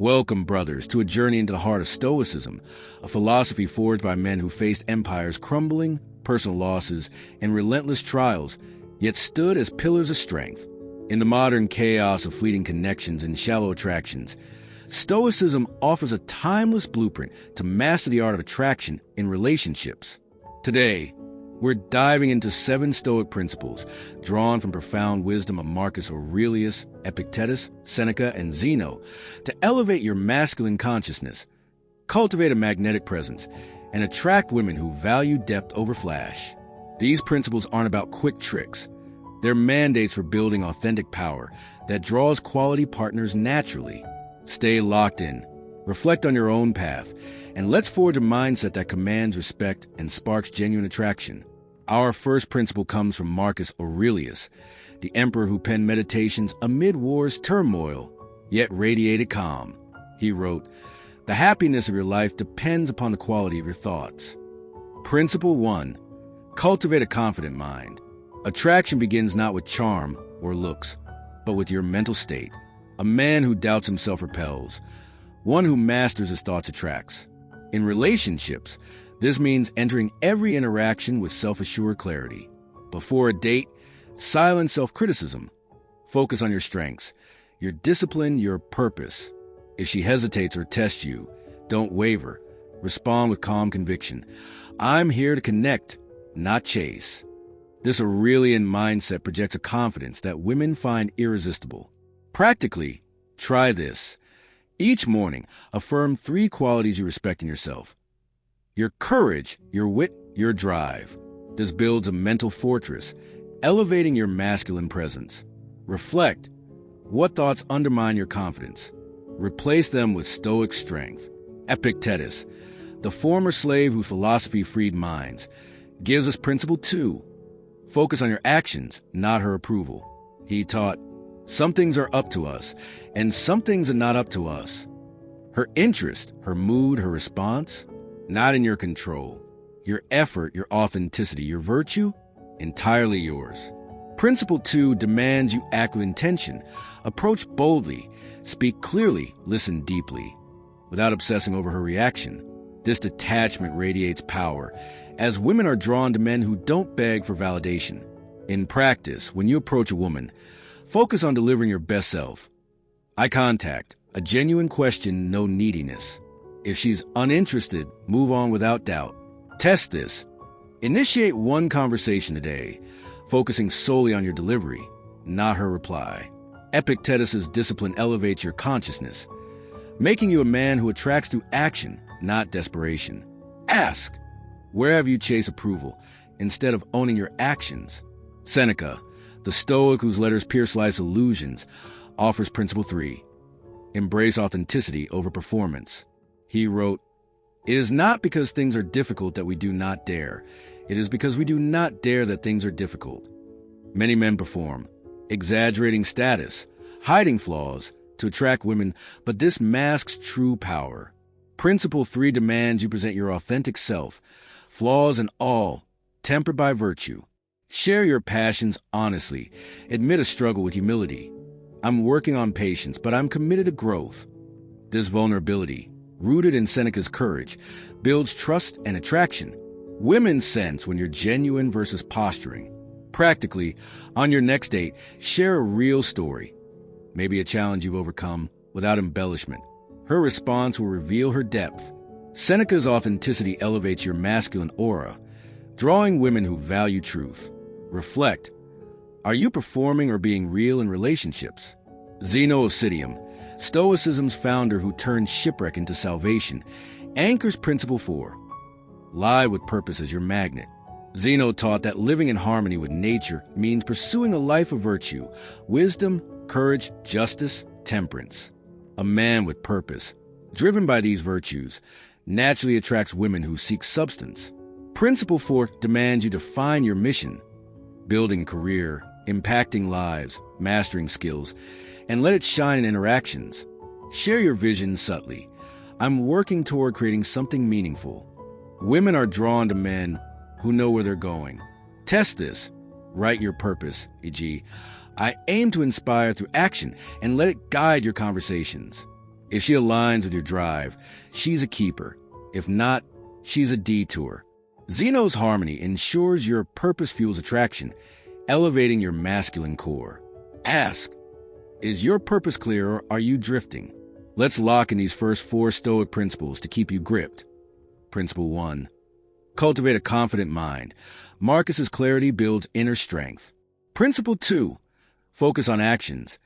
Welcome, brothers, to a journey into the heart of Stoicism, a philosophy forged by men who faced empires crumbling, personal losses, and relentless trials, yet stood as pillars of strength. In the modern chaos of fleeting connections and shallow attractions, Stoicism offers a timeless blueprint to master the art of attraction in relationships. Today, we're diving into 7 Stoic principles drawn from profound wisdom of Marcus Aurelius, Epictetus, Seneca, and Zeno to elevate your masculine consciousness, cultivate a magnetic presence, and attract women who value depth over flash. These principles aren't about quick tricks. They're mandates for building authentic power that draws quality partners naturally. Stay locked in, reflect on your own path, and let's forge a mindset that commands respect and sparks genuine attraction. Our first principle comes from Marcus Aurelius, the emperor who penned Meditations amid war's turmoil, yet radiated calm. He wrote, "The happiness of your life depends upon the quality of your thoughts." Principle 1. Cultivate a confident mind. Attraction begins not with charm or looks, but with your mental state. A man who doubts himself repels. One who masters his thoughts attracts. In relationships, this means entering every interaction with self-assured clarity. Before a date, silence self-criticism. Focus on your strengths, your discipline, your purpose. If she hesitates or tests you, don't waver. Respond with calm conviction. I'm here to connect, not chase. This Aurelian mindset projects a confidence that women find irresistible. Practically, try this. Each morning, affirm 3 qualities you respect in yourself. Your courage, your wit, your drive. This builds a mental fortress, elevating your masculine presence. Reflect. What thoughts undermine your confidence? Replace them with stoic strength. Epictetus, the former slave whose philosophy freed minds, gives us principle 2. Focus on your actions, not her approval. He taught, some things are up to us, and some things are not up to us. Her interest, her mood, her response, not in your control. Your effort, your authenticity, your virtue, entirely yours. Principle 2 demands you act with intention. Approach boldly, speak clearly, listen deeply, without obsessing over her reaction. This detachment radiates power, as women are drawn to men who don't beg for validation. In practice, when you approach a woman, focus on delivering your best self. Eye contact, a genuine question, no neediness. If she's uninterested, move on without doubt. Test this. Initiate one conversation a day, focusing solely on your delivery, not her reply. Epictetus' discipline elevates your consciousness, making you a man who attracts through action, not desperation. Ask, where have you chased approval, instead of owning your actions? Seneca, the Stoic whose letters pierce life's illusions, offers principle 3. Embrace authenticity over performance. He wrote, "It is not because things are difficult that we do not dare. It is because we do not dare that things are difficult." Many men perform, exaggerating status, hiding flaws to attract women, but this masks true power. Principle 3 demands you present your authentic self, flaws and all, tempered by virtue. Share your passions honestly. Admit a struggle with humility. I'm working on patience, but I'm committed to growth. This vulnerability, rooted in Seneca's courage, builds trust and attraction. Women sense when you're genuine versus posturing. Practically, on your next date, share a real story. Maybe a challenge you've overcome without embellishment. Her response will reveal her depth. Seneca's authenticity elevates your masculine aura, drawing women who value truth. Reflect. Are you performing or being real in relationships? Zeno of Citium, Stoicism's founder who turned shipwreck into salvation, anchors principle 4. Lie with purpose as your magnet. Zeno taught that living in harmony with nature means pursuing a life of virtue, wisdom, courage, justice, temperance. A man with purpose, driven by these virtues, naturally attracts women who seek substance. Principle 4 demands you define your mission. Building a career, impacting lives, mastering skills, and let it shine in interactions. Share your vision subtly. I'm working toward creating something meaningful. Women are drawn to men who know where they're going. Test this. Write your purpose, e.g., I aim to inspire through action, and let it guide your conversations. If she aligns with your drive, she's a keeper. If not, she's a detour. Zeno's harmony ensures your purpose fuels attraction, elevating your masculine core. Ask, is your purpose clear or are you drifting? Let's lock in these first 4 Stoic principles to keep you gripped. Principle 1. Cultivate a confident mind. Marcus's clarity builds inner strength. Principle 2. Focus on actions.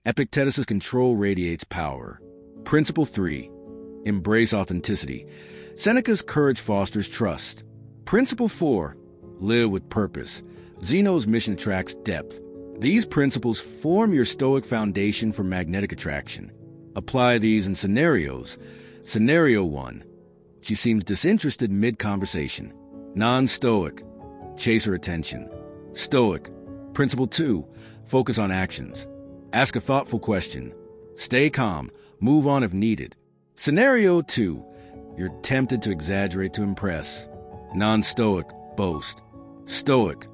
Epictetus' control radiates power. Principle 3. Embrace authenticity. Seneca's courage fosters trust. Principle 4. Live with purpose. Zeno's mission attracts depth. These principles form your Stoic foundation for magnetic attraction. Apply these in scenarios. Scenario 1. She seems disinterested mid-conversation. Non-Stoic. Chase her attention. Stoic. Principle 2. Focus on actions. Ask a thoughtful question. Stay calm. Move on if needed. Scenario 2. You're tempted to exaggerate to impress. Non-Stoic. Boast. Stoic.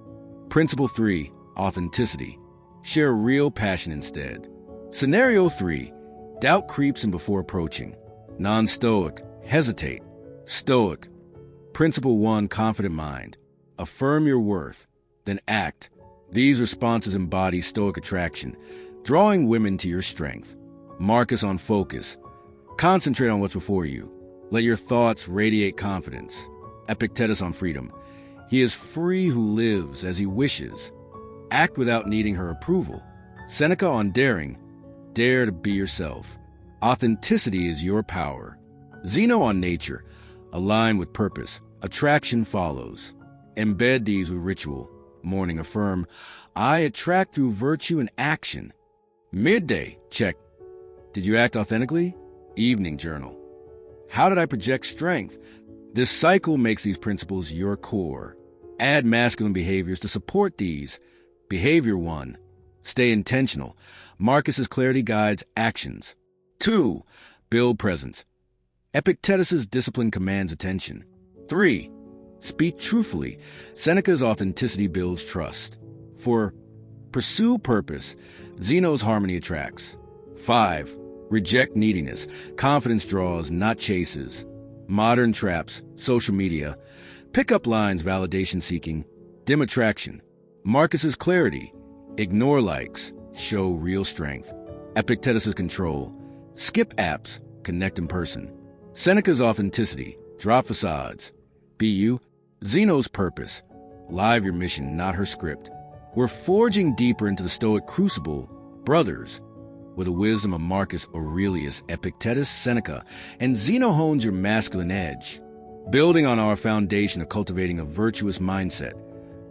Principle 3. Authenticity. Share real passion instead. Scenario 3. Doubt creeps in before approaching. Non-Stoic. Hesitate. Stoic. Principle 1. Confident mind. Affirm your worth. Then act. These responses embody Stoic attraction, drawing women to your strength. Marcus on focus. Concentrate on what's before you. Let your thoughts radiate confidence. Epictetus on freedom. He is free who lives as he wishes. Act without needing her approval. Seneca on daring. Dare to be yourself. Authenticity is your power. Zeno on nature. Align with purpose. Attraction follows. Embed these with ritual. Morning affirm, I attract through virtue and action. Midday, check. Did you act authentically? Evening journal. How did I project strength? This cycle makes these principles your core. Add masculine behaviors to support these. Behavior 1. Stay intentional. Marcus's clarity guides actions. 2. Build presence. Epictetus' discipline commands attention. 3. Speak truthfully. Seneca's authenticity builds trust. 4. Pursue purpose. Zeno's harmony attracts. 5. Reject neediness. Confidence draws, not chases. Modern traps. Social media. Pickup lines, validation seeking. Dim attraction. Marcus's clarity. Ignore likes. Show real strength. Epictetus' control. Skip apps. Connect in person. Seneca's authenticity. Drop facades. Be you. Zeno's purpose. Live your mission, not her script. We're forging deeper into the Stoic crucible, brothers. With the wisdom of Marcus Aurelius, Epictetus, Seneca, and Zeno hones your masculine edge. Building on our foundation of cultivating a virtuous mindset,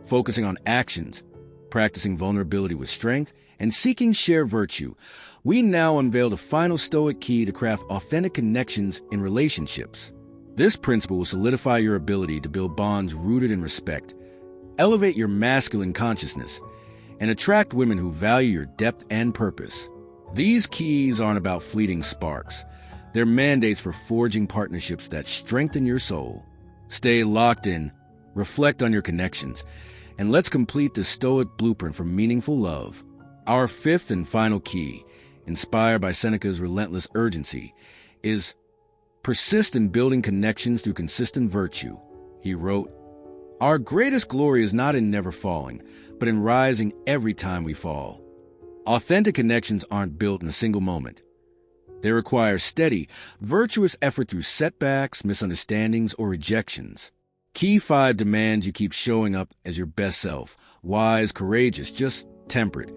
focusing on actions, practicing vulnerability with strength, and seeking shared virtue, we now unveil the final Stoic key to craft authentic connections in relationships. This principle will solidify your ability to build bonds rooted in respect, elevate your masculine consciousness, and attract women who value your depth and purpose. These keys aren't about fleeting sparks. They're mandates for forging partnerships that strengthen your soul. Stay locked in, reflect on your connections, and let's complete this Stoic blueprint for meaningful love. Our fifth and final key, inspired by Seneca's relentless urgency, is persist in building connections through consistent virtue. He wrote, Our greatest glory is not in never falling, but in rising every time we fall. Authentic connections aren't built in a single moment. They require steady, virtuous effort through setbacks, misunderstandings, or rejections. Key 5 demands you keep showing up as your best self, wise, courageous, just temperate,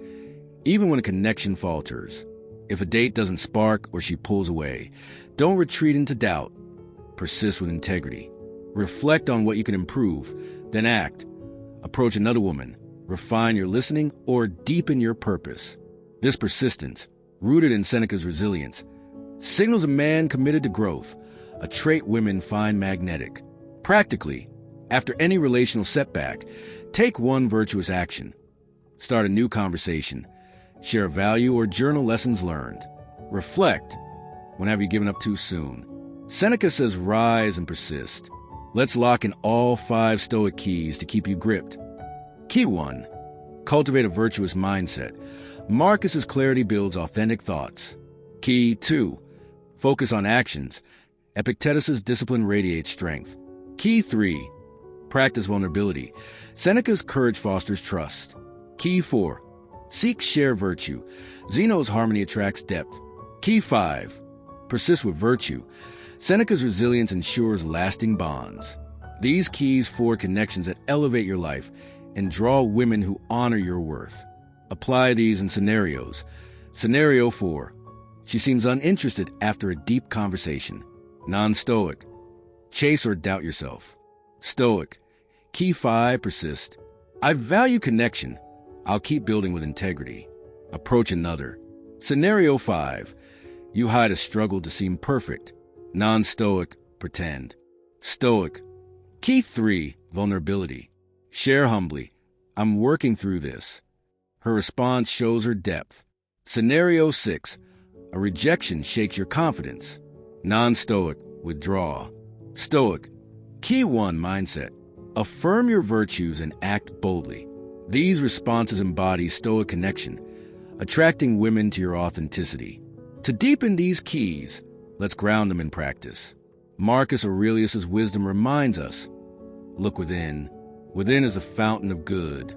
even when a connection falters. If a date doesn't spark or she pulls away, don't retreat into doubt. Persist with integrity. Reflect on what you can improve, then act. Approach another woman, refine your listening, or deepen your purpose. This persistence, rooted in Seneca's resilience, signals a man committed to growth, a trait women find magnetic. Practically, after any relational setback, take one virtuous action. Start a new conversation. Share a value or journal lessons learned. Reflect. When have you given up too soon? Seneca says rise and persist. Let's lock in all 5 Stoic keys to keep you gripped. Key 1. Cultivate a virtuous mindset. Marcus's clarity builds authentic thoughts. Key 2. Focus on actions. Epictetus' discipline radiates strength. Key 3. Practice vulnerability. Seneca's courage fosters trust. Key 4. Seek shared virtue. Zeno's harmony attracts depth. Key 5. Persist with virtue. Seneca's resilience ensures lasting bonds. These keys forge connections that elevate your life and draw women who honor your worth. Apply these in scenarios. Scenario 4. She seems uninterested after a deep conversation. Non-Stoic. Chase or doubt yourself. Stoic. Key 5. Persist. I value connection. I'll keep building with integrity. Approach another. Scenario 5. You hide a struggle to seem perfect. Non-Stoic. Pretend. Stoic. Key 3. Vulnerability. Share humbly. I'm working through this. Her response shows her depth. Scenario 6. A rejection shakes your confidence. Non-Stoic. Withdraw. Stoic. Key 1. Mindset. Affirm your virtues and act boldly. These responses embody Stoic connection, attracting women to your authenticity. To deepen these keys, let's ground them in practice. Marcus Aurelius' wisdom reminds us, look within. Within is a fountain of good.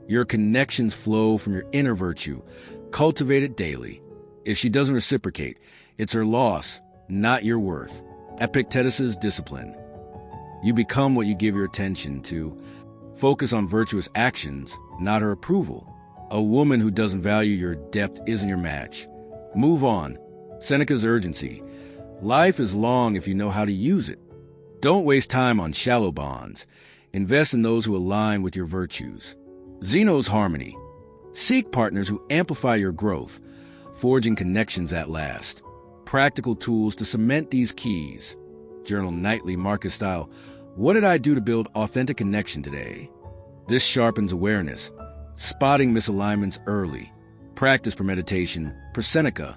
Your connections flow from your inner virtue. Cultivate it daily. If she doesn't reciprocate, it's her loss, not your worth. Epictetus' discipline. You become what you give your attention to. Focus on virtuous actions, not her approval. A woman who doesn't value your depth isn't your match. Move on. Seneca's urgency. Life is long if you know how to use it. Don't waste time on shallow bonds. Invest in those who align with your virtues. Zeno's harmony. Seek partners who amplify your growth, forging connections that last. Practical tools to cement these keys. Journal nightly, Marcus style. What did I do to build authentic connection today? This sharpens awareness, spotting misalignments early. Practice premeditation, per Seneca.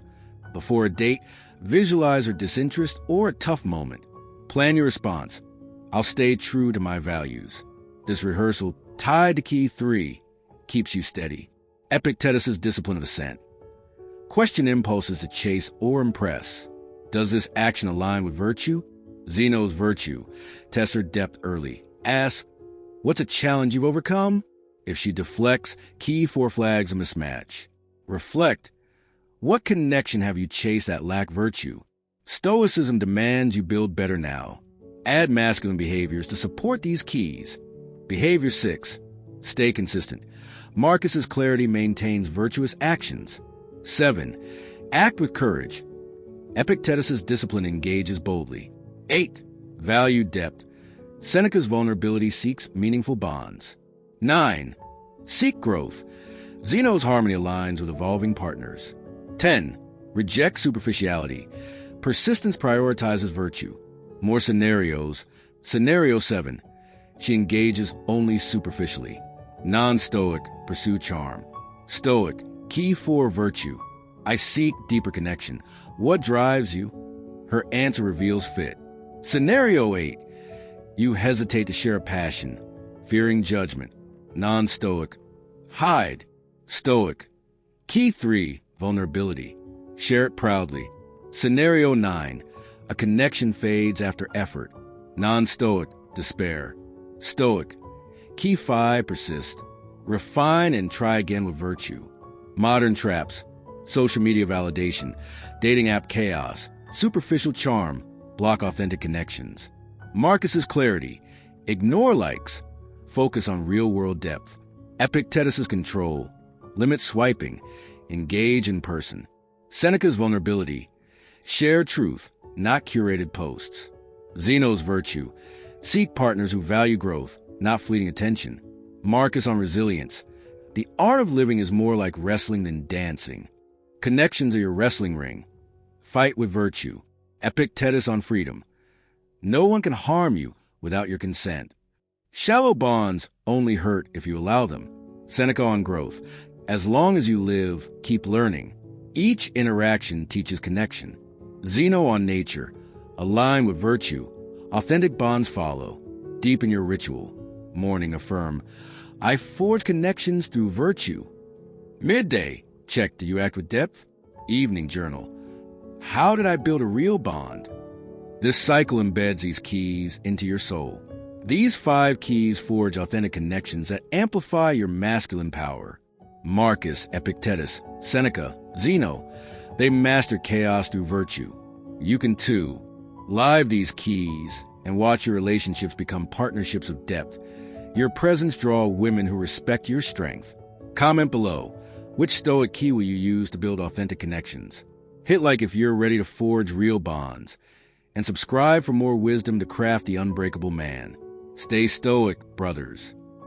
Before a date, visualize her disinterest or a tough moment. Plan your response. I'll stay true to my values. This rehearsal, tied to key 3, keeps you steady. Epictetus' discipline of assent. Question impulses to chase or impress. Does this action align with virtue? Zeno's virtue. Test her depth early. Ask, what's a challenge you've overcome? If she deflects, key 4 flags a mismatch. Reflect. What connection have you chased that lack virtue? Stoicism demands you build better now. Add masculine behaviors to support these keys. Behavior 6. Stay consistent. Marcus's clarity maintains virtuous actions. 7. Act with courage. Epictetus' discipline engages boldly. 8. Value depth. Seneca's vulnerability seeks meaningful bonds. 9. Seek growth. Zeno's harmony aligns with evolving partners. 10. Reject superficiality. Persistence prioritizes virtue. More scenarios. Scenario 7. She engages only superficially. Non-Stoic. Pursue charm. Stoic. Key 4 virtue. I seek deeper connection. What drives you? Her answer reveals fit. Scenario 8. You hesitate to share a passion, fearing judgment. Non-Stoic. Hide. Stoic. Key 3. Vulnerability. Share it proudly. Scenario 9. A connection fades after effort. Non-Stoic. Despair. Stoic. Key 5. Persist. Refine and try again with virtue. Modern traps. Social media validation. Dating app chaos. Superficial charm. Block authentic connections. Marcus's clarity. Ignore likes. Focus on real-world depth. Epictetus' control. Limit swiping. Engage in person. Seneca's vulnerability. Share truth, not curated posts. Zeno's virtue. Seek partners who value growth, not fleeting attention. Marcus on resilience. The art of living is more like wrestling than dancing. Connections are your wrestling ring. Fight with virtue. Epictetus on freedom. No one can harm you without your consent. Shallow bonds only hurt if you allow them. Seneca on growth. As long as you live, keep learning. Each interaction teaches connection. Zeno on nature. Align with virtue. Authentic bonds follow. Deepen your ritual. Morning affirm. I forge connections through virtue. Midday. Check, do you act with depth? Evening journal. How did I build a real bond? This cycle embeds these keys into your soul. These 5 keys forge authentic connections that amplify your masculine power. Marcus, Epictetus, Seneca, Zeno, they mastered chaos through virtue. You can too. Live these keys and watch your relationships become partnerships of depth. Your presence draw women who respect your strength. Comment below. Which Stoic key will you use to build authentic connections? Hit like if you're ready to forge real bonds. And subscribe for more wisdom to craft the unbreakable man. Stay stoic, brothers.